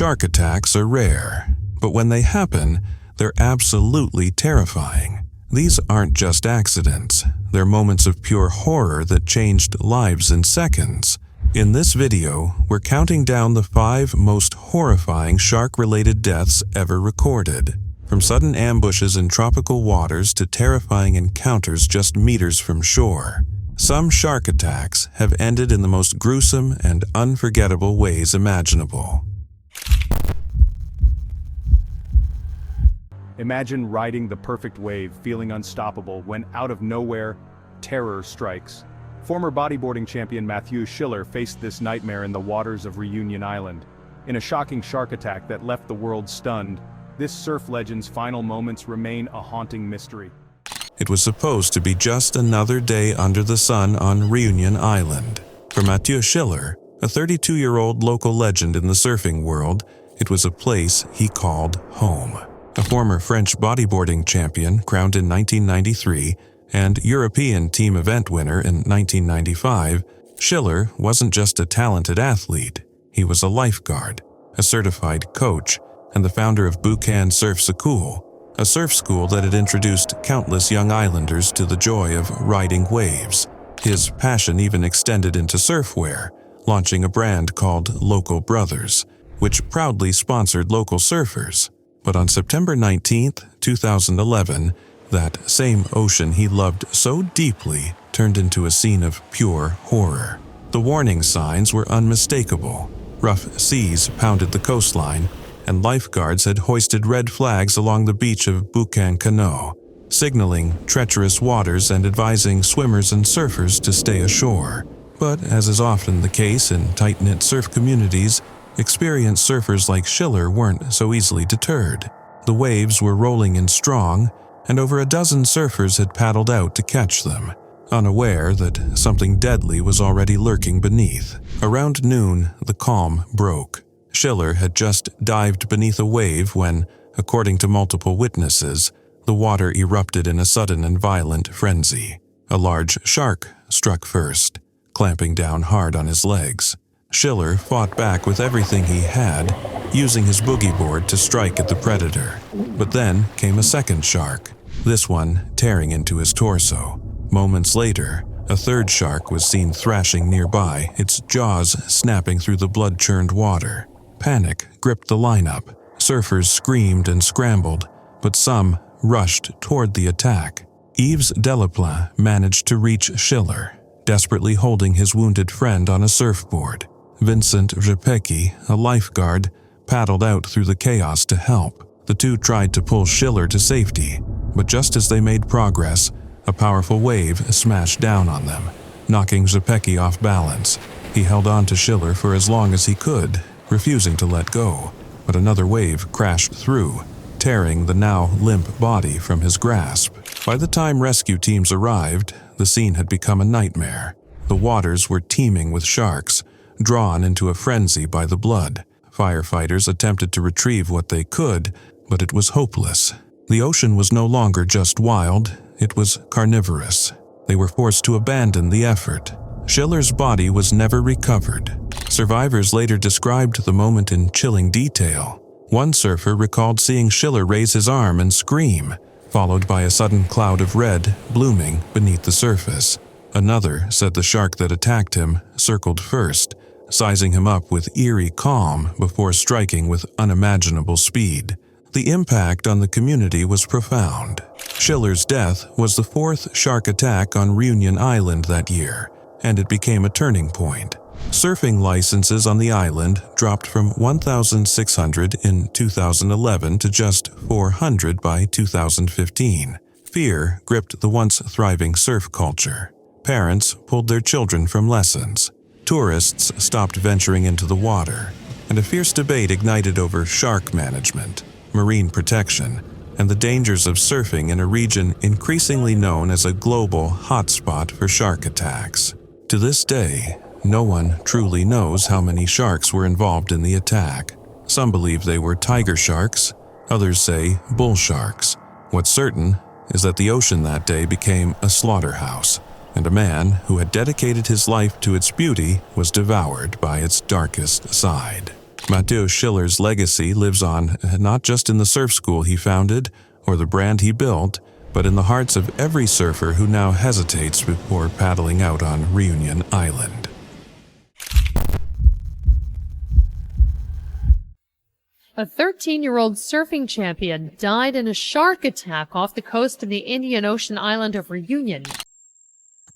Shark attacks are rare, but when they happen, they're absolutely terrifying. These aren't just accidents, they're moments of pure horror that changed lives in seconds. In this video, we're counting down the 5 most horrifying shark-related deaths ever recorded. From sudden ambushes in tropical waters to terrifying encounters just meters from shore. Some shark attacks have ended in the most gruesome and unforgettable ways imaginable. Imagine riding the perfect wave, feeling unstoppable, when out of nowhere, terror strikes. Former bodyboarding champion Matthew Schiller faced this nightmare in the waters of Reunion Island. In a shocking shark attack that left the world stunned, this surf legend's final moments remain a haunting mystery. It was supposed to be just another day under the sun on Reunion Island. For Matthew Schiller, a 32-year-old local legend in the surfing world, it was a place he called home. A former French bodyboarding champion crowned in 1993 and European team event winner in 1995, Schiller wasn't just a talented athlete, he was a lifeguard, a certified coach, and the founder of Buchan Surf School, a surf school that had introduced countless young islanders to the joy of riding waves. His passion even extended into surfwear, launching a brand called Local Brothers, which proudly sponsored local surfers. But on September 19, 2011, that same ocean he loved so deeply turned into a scene of pure horror. The warning signs were unmistakable. Rough seas pounded the coastline, and lifeguards had hoisted red flags along the beach of Buchan Canoe, signaling treacherous waters and advising swimmers and surfers to stay ashore. But as is often the case in tight-knit surf communities, experienced surfers like Schiller weren't so easily deterred. The waves were rolling in strong, and over a dozen surfers had paddled out to catch them, unaware that something deadly was already lurking beneath. Around noon, the calm broke. Schiller had just dived beneath a wave when, according to multiple witnesses, the water erupted in a sudden and violent frenzy. A large shark struck first, clamping down hard on his legs. Schiller fought back with everything he had, using his boogie board to strike at the predator. But then came a second shark, this one tearing into his torso. Moments later, a third shark was seen thrashing nearby, its jaws snapping through the blood-churned water. Panic gripped the lineup. Surfers screamed and scrambled, but some rushed toward the attack. Yves Delaplane managed to reach Schiller, desperately holding his wounded friend on a surfboard. Vincent Rzepecki, a lifeguard, paddled out through the chaos to help. The two tried to pull Schiller to safety, but just as they made progress, a powerful wave smashed down on them, knocking Rzepecki off balance. He held on to Schiller for as long as he could, refusing to let go, but another wave crashed through, tearing the now limp body from his grasp. By the time rescue teams arrived, the scene had become a nightmare. The waters were teeming with sharks, drawn into a frenzy by the blood. Firefighters attempted to retrieve what they could, but it was hopeless. The ocean was no longer just wild, it was carnivorous. They were forced to abandon the effort. Schiller's body was never recovered. Survivors later described the moment in chilling detail. One surfer recalled seeing Schiller raise his arm and scream, followed by a sudden cloud of red blooming beneath the surface. Another said the shark that attacked him circled first, sizing him up with eerie calm before striking with unimaginable speed. The impact on the community was profound. Schiller's death was the 4th shark attack on Reunion Island that year, and it became a turning point. Surfing licenses on the island dropped from 1,600 in 2011 to just 400 by 2015. Fear gripped the once thriving surf culture. Parents pulled their children from lessons. Tourists stopped venturing into the water, and a fierce debate ignited over shark management, marine protection, and the dangers of surfing in a region increasingly known as a global hotspot for shark attacks. To this day, no one truly knows how many sharks were involved in the attack. Some believe they were tiger sharks, others say bull sharks. What's certain is that the ocean that day became a slaughterhouse, and a man who had dedicated his life to its beauty was devoured by its darkest side. Matteo Schiller's legacy lives on not just in the surf school he founded or the brand he built, but in the hearts of every surfer who now hesitates before paddling out on Reunion Island. A 13-year-old surfing champion died in a shark attack off the coast of the Indian Ocean island of Reunion.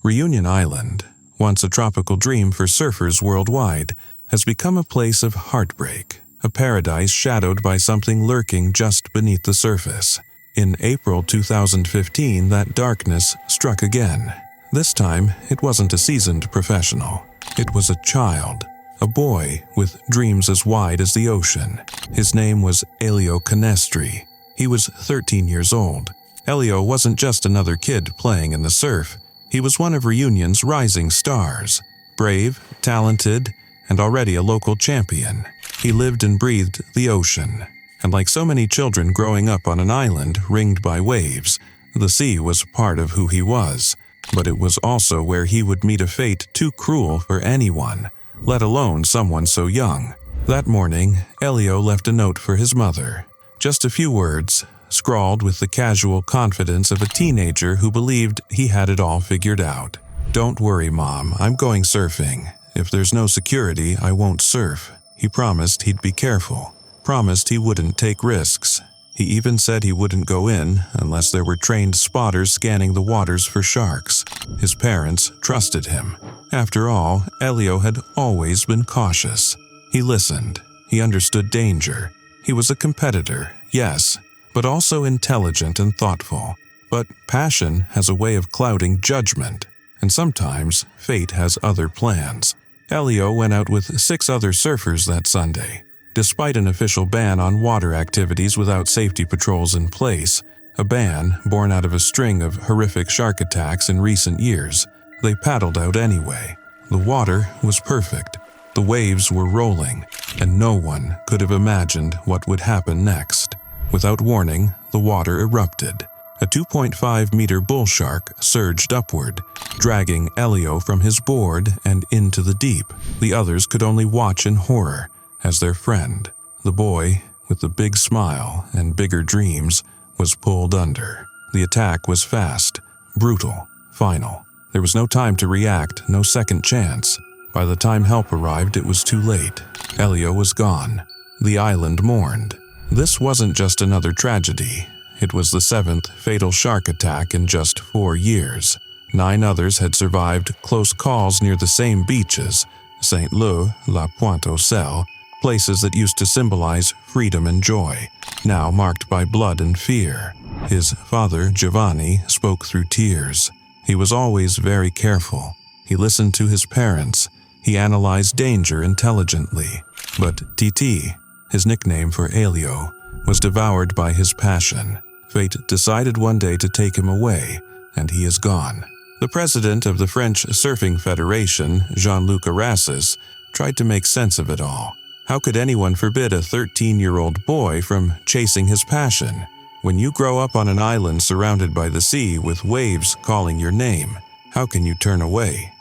Reunion Island, once a tropical dream for surfers worldwide, has become a place of heartbreak, a paradise shadowed by something lurking just beneath the surface. In April 2015, that darkness struck again. This time, it wasn't a seasoned professional. It was a child, a boy with dreams as wide as the ocean. His name was Elio Canestri. He was 13 years old. Elio wasn't just another kid playing in the surf. He was one of Reunion's rising stars. Brave, talented, and already a local champion. He lived and breathed the ocean. And like so many children growing up on an island ringed by waves, the sea was part of who he was. But it was also where he would meet a fate too cruel for anyone, let alone someone so young. That morning, Elio left a note for his mother. Just a few words, scrawled with the casual confidence of a teenager who believed he had it all figured out. "Don't worry, Mom, I'm going surfing. If there's no security, I won't surf." He promised he'd be careful, promised he wouldn't take risks. He even said he wouldn't go in unless there were trained spotters scanning the waters for sharks. His parents trusted him. After all, Elio had always been cautious. He listened. He understood danger. He was a competitor, yes, but also intelligent and thoughtful. But passion has a way of clouding judgment, and sometimes fate has other plans. Elio went out with 6 other surfers that Sunday. Despite an official ban on water activities without safety patrols in place, a ban born out of a string of horrific shark attacks in recent years, they paddled out anyway. The water was perfect. The waves were rolling, and no one could have imagined what would happen next. Without warning, the water erupted. A 2.5-meter bull shark surged upward, dragging Elio from his board and into the deep. The others could only watch in horror as their friend, the boy with the big smile and bigger dreams, was pulled under. The attack was fast, brutal, final. There was no time to react, no second chance. By the time help arrived, it was too late. Elio was gone. The island mourned. This wasn't just another tragedy. It was the 7th fatal shark attack in just 4 years. 9 others had survived close calls near the same beaches, St. Leu, La Pointe aux Sels, places that used to symbolize freedom and joy, now marked by blood and fear. His father, Giovanni, spoke through tears. He was always very careful. He listened to his parents. He analyzed danger intelligently. But Titi, his nickname for Elio, was devoured by his passion. Fate decided one day to take him away, and he is gone. The president of the French Surfing Federation, Jean-Luc Arassis, tried to make sense of it all. How could anyone forbid a 13-year-old boy from chasing his passion? When you grow up on an island surrounded by the sea with waves calling your name, how can you turn away?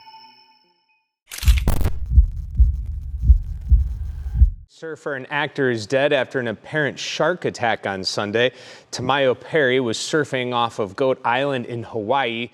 Surfer and actor is dead after an apparent shark attack on Sunday. Tamayo Perry was surfing off of Goat Island in Hawaii.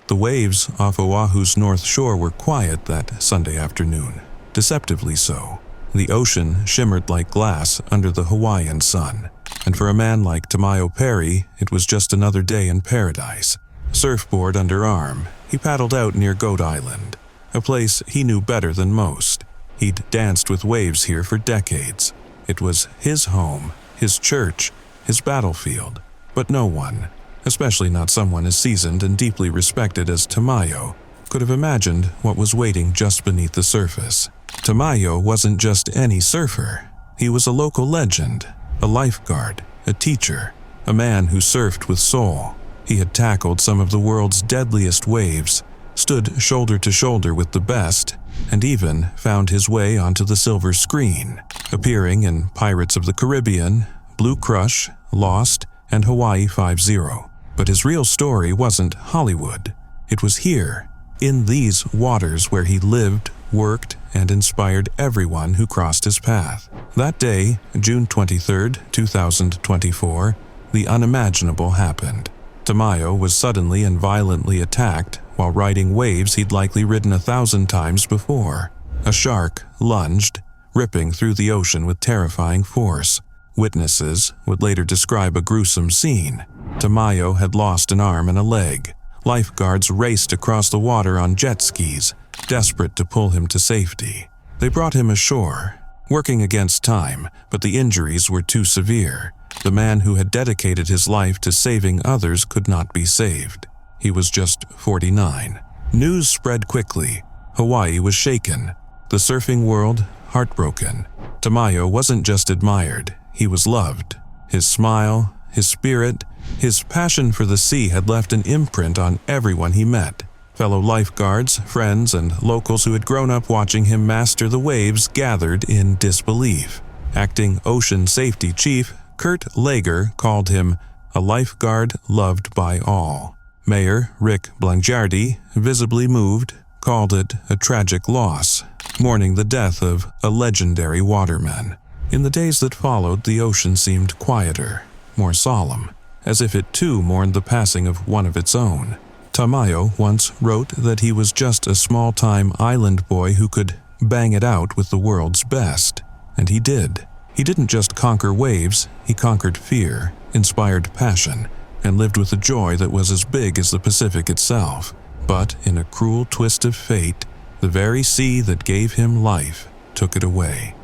The waves off Oahu's north shore were quiet that Sunday afternoon, deceptively so. The ocean shimmered like glass under the Hawaiian sun. And for a man like Tamayo Perry, it was just another day in paradise. Surfboard under arm, he paddled out near Goat Island, a place he knew better than most. He'd danced with waves here for decades. It was his home, his church, his battlefield. But no one, especially not someone as seasoned and deeply respected as Tamayo, could have imagined what was waiting just beneath the surface. Tamayo wasn't just any surfer. He was a local legend, a lifeguard, a teacher, a man who surfed with soul. He had tackled some of the world's deadliest waves, stood shoulder to shoulder with the best, and even found his way onto the silver screen, appearing in Pirates of the Caribbean, Blue Crush, Lost, and Hawaii 5-0. But his real story wasn't Hollywood. It was here, in these waters where he lived, worked, and inspired everyone who crossed his path. That day, June 23, 2024, the unimaginable happened. Tamayo was suddenly and violently attacked while riding waves he'd likely ridden 1,000 times before. A shark lunged, ripping through the ocean with terrifying force. Witnesses would later describe a gruesome scene. Tamayo had lost an arm and a leg. Lifeguards raced across the water on jet skis, desperate to pull him to safety. They brought him ashore, working against time, but the injuries were too severe. The man who had dedicated his life to saving others could not be saved. He was just 49. News spread quickly. Hawaii was shaken. The surfing world heartbroken. Tamayo wasn't just admired, he was loved. His smile, his spirit, his passion for the sea had left an imprint on everyone he met. Fellow lifeguards, friends, and locals who had grown up watching him master the waves gathered in disbelief. Acting Ocean Safety Chief Kurt Lager called him a lifeguard loved by all. Mayor Rick Blangiardi, visibly moved, called it a tragic loss, mourning the death of a legendary waterman. In the days that followed, the ocean seemed quieter, more solemn, as if it too mourned the passing of one of its own. Tamayo once wrote that he was just a small-time island boy who could bang it out with the world's best. And he did. He didn't just conquer waves, he conquered fear, inspired passion, and lived with a joy that was as big as the Pacific itself. But in a cruel twist of fate, the very sea that gave him life took it away.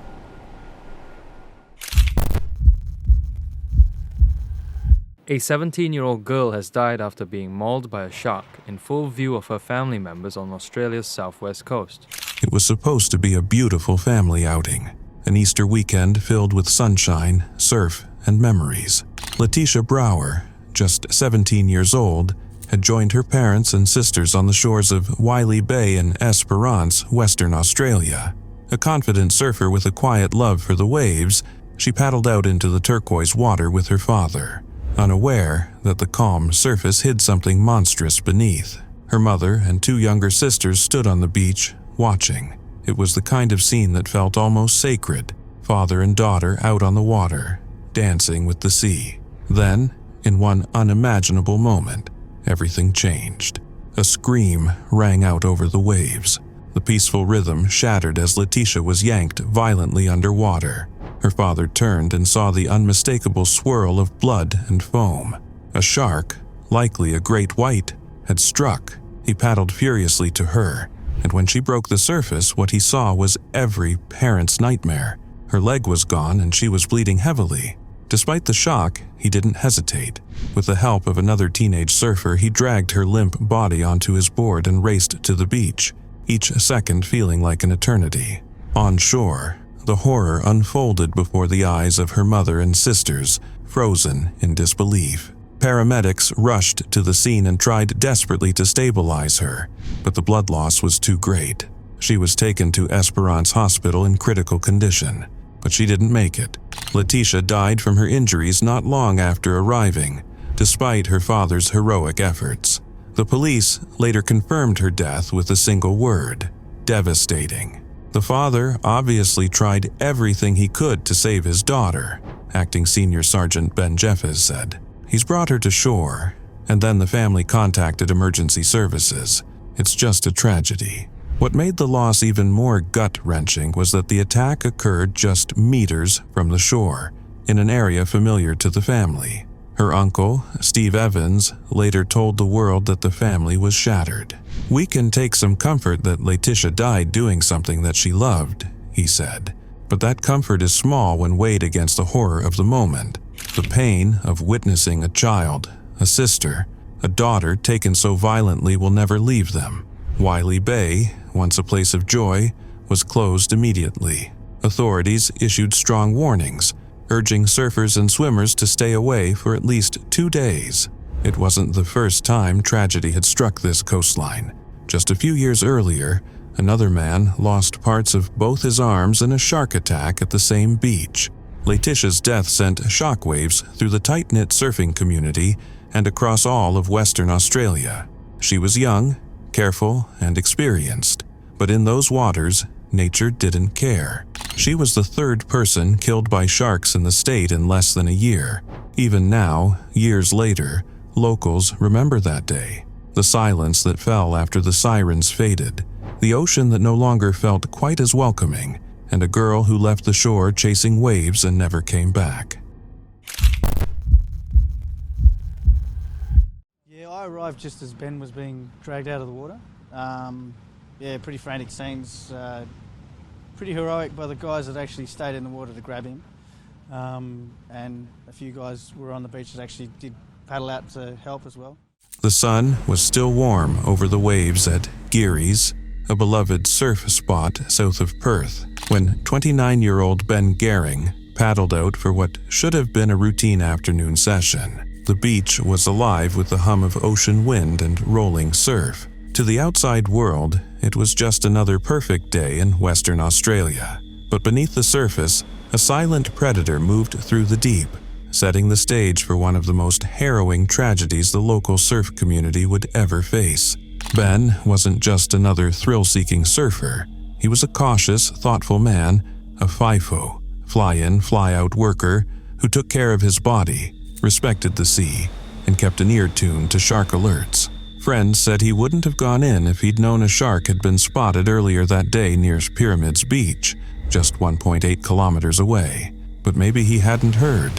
A 17-year-old girl has died after being mauled by a shark in full view of her family members on Australia's southwest coast. It was supposed to be a beautiful family outing, an Easter weekend filled with sunshine, surf, and memories. Leticia Brower, just 17 years old, had joined her parents and sisters on the shores of Wiley Bay in Esperance, Western Australia. A confident surfer with a quiet love for the waves, she paddled out into the turquoise water with her father, unaware that the calm surface hid something monstrous beneath. Her mother and two younger sisters stood on the beach, watching. It was the kind of scene that felt almost sacred, father and daughter out on the water, dancing with the sea. Then, in one unimaginable moment, everything changed. A scream rang out over the waves. The peaceful rhythm shattered as Leticia was yanked violently underwater. Her father turned and saw the unmistakable swirl of blood and foam. A shark, likely a great white, had struck. He paddled furiously to her, and when she broke the surface, what he saw was every parent's nightmare. Her leg was gone and she was bleeding heavily. Despite the shock, he didn't hesitate. With the help of another teenage surfer, he dragged her limp body onto his board and raced to the beach, each second feeling like an eternity. On shore, the horror unfolded before the eyes of her mother and sisters, frozen in disbelief. Paramedics rushed to the scene and tried desperately to stabilize her, but the blood loss was too great. She was taken to Esperance Hospital in critical condition, but she didn't make it. Leticia died from her injuries not long after arriving, despite her father's heroic efforts. The police later confirmed her death with a single word: devastating. The father obviously tried everything he could to save his daughter, Acting Senior Sergeant Ben Jeffes said. He's brought her to shore, and then the family contacted emergency services. It's just a tragedy. What made the loss even more gut-wrenching was that the attack occurred just meters from the shore, in an area familiar to the family. Her uncle, Steve Evans, later told the world that the family was shattered. "We can take some comfort that Leticia died doing something that she loved," he said. "But that comfort is small when weighed against the horror of the moment. The pain of witnessing a child, a sister, a daughter taken so violently will never leave them." Wiley Bay, once a place of joy, was closed immediately. Authorities issued strong warnings, urging surfers and swimmers to stay away for at least 2 days. It wasn't the first time tragedy had struck this coastline. Just a few years earlier, another man lost parts of both his arms in a shark attack at the same beach. Leticia's death sent shockwaves through the tight-knit surfing community and across all of Western Australia. She was young, careful, and experienced, But in those waters, nature didn't care. She was the third person killed by sharks in the state in less than a year. Even now, years later, locals remember that day. The silence that fell after the sirens faded, the ocean that no longer felt quite as welcoming, and a girl who left the shore chasing waves and never came back. Yeah, I arrived just as Ben was being dragged out of the water. Pretty frantic scenes. Pretty heroic by the guys that actually stayed in the water to grab him. And a few guys were on the beach that actually did paddle out to help as well. The sun was still warm over the waves at Geary's, a beloved surf spot south of Perth, when 29-year-old Ben Gehring paddled out for what should have been a routine afternoon session. The beach was alive with the hum of ocean wind and rolling surf. To the outside world, it was just another perfect day in Western Australia. But beneath the surface, a silent predator moved through the deep, setting the stage for one of the most harrowing tragedies the local surf community would ever face. Ben wasn't just another thrill-seeking surfer. He was a cautious, thoughtful man, a FIFO, fly-in, fly-out worker who took care of his body, respected the sea, and kept an ear tuned to shark alerts. Friends said he wouldn't have gone in if he'd known a shark had been spotted earlier that day near Pyramids Beach, just 1.8 kilometers away. But maybe he hadn't heard.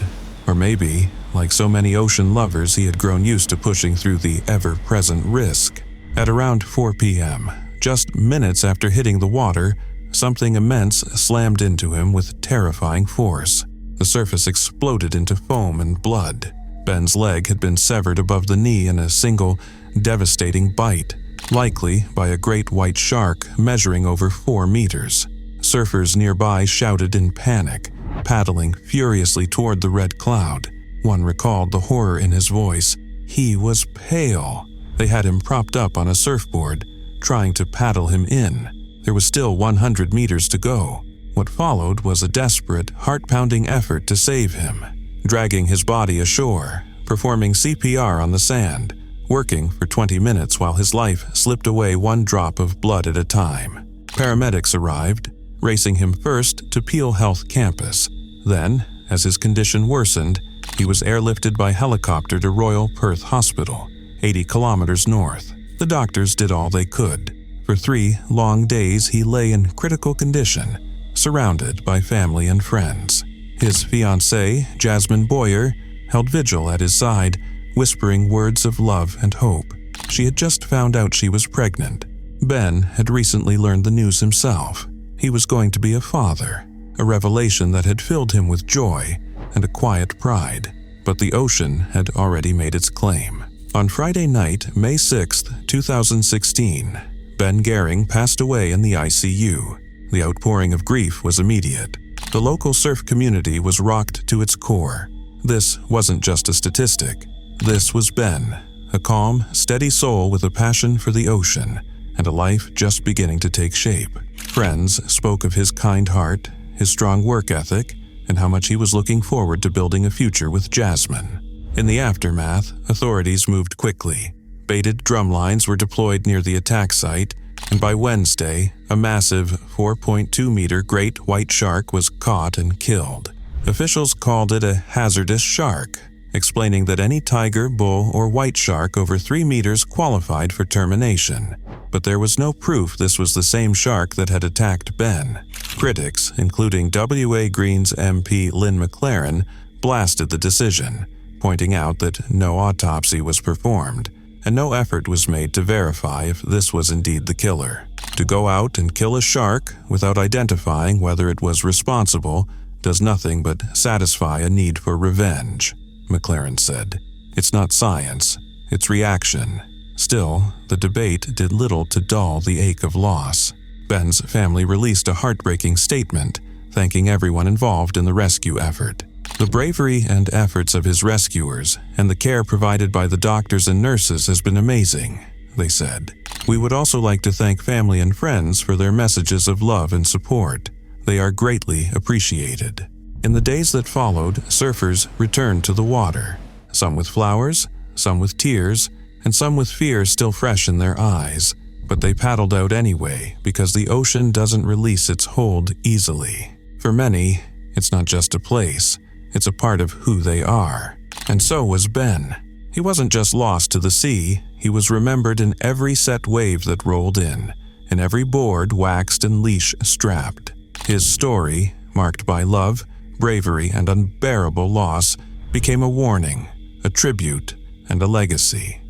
Or maybe, like so many ocean lovers, he had grown used to pushing through the ever-present risk. At around 4 p.m., just minutes after hitting the water, something immense slammed into him with terrifying force. The surface exploded into foam and blood. Ben's leg had been severed above the knee in a single, devastating bite, likely by a great white shark measuring over 4 meters. Surfers nearby shouted in panic, paddling furiously toward the red cloud. One recalled the horror in his voice. He was pale. They had him propped up on a surfboard, trying to paddle him in. There was still 100 meters to go. What followed was a desperate, heart-pounding effort to save him, dragging his body ashore, performing CPR on the sand, working for 20 minutes while his life slipped away one drop of blood at a time. Paramedics arrived, racing him first to Peel Health campus. Then, as his condition worsened, he was airlifted by helicopter to Royal Perth Hospital, 80 kilometers north. The doctors did all they could. For 3 long days he lay in critical condition, surrounded by family and friends. His fiancée, Jasmine Boyer, held vigil at his side, whispering words of love and hope. She had just found out she was pregnant. Ben had recently learned the news himself. He was going to be a father, a revelation that had filled him with joy and a quiet pride. But the ocean had already made its claim. On Friday night, May 6, 2016, Ben Gehring passed away in the ICU. The outpouring of grief was immediate. The local surf community was rocked to its core. This wasn't just a statistic. This was Ben, a calm, steady soul with a passion for the ocean and a life just beginning to take shape. Friends spoke of his kind heart, his strong work ethic, and how much he was looking forward to building a future with Jasmine. In the aftermath, authorities moved quickly. Baited drumlines were deployed near the attack site, and by Wednesday, a massive 4.2-meter great white shark was caught and killed. Officials called it a hazardous shark, explaining that any tiger, bull, or white shark over 3 meters qualified for termination. But there was no proof this was the same shark that had attacked Ben. Critics, including WA Green's MP Lynn McLaren, blasted the decision, pointing out that no autopsy was performed, and no effort was made to verify if this was indeed the killer. To go out and kill a shark without identifying whether it was responsible does nothing but satisfy a need for revenge, McLaren said. It's not science, it's reaction. Still, the debate did little to dull the ache of loss. Ben's family released a heartbreaking statement, thanking everyone involved in the rescue effort. The bravery and efforts of his rescuers and the care provided by the doctors and nurses has been amazing, they said. We would also like to thank family and friends for their messages of love and support. They are greatly appreciated. In the days that followed, surfers returned to the water, some with flowers, some with tears, and some with fear still fresh in their eyes. But they paddled out anyway because the ocean doesn't release its hold easily. For many, it's not just a place, it's a part of who they are. And so was Ben. He wasn't just lost to the sea, he was remembered in every set wave that rolled in every board waxed and leash strapped. His story, marked by love, bravery, and unbearable loss, became a warning, a tribute, and a legacy.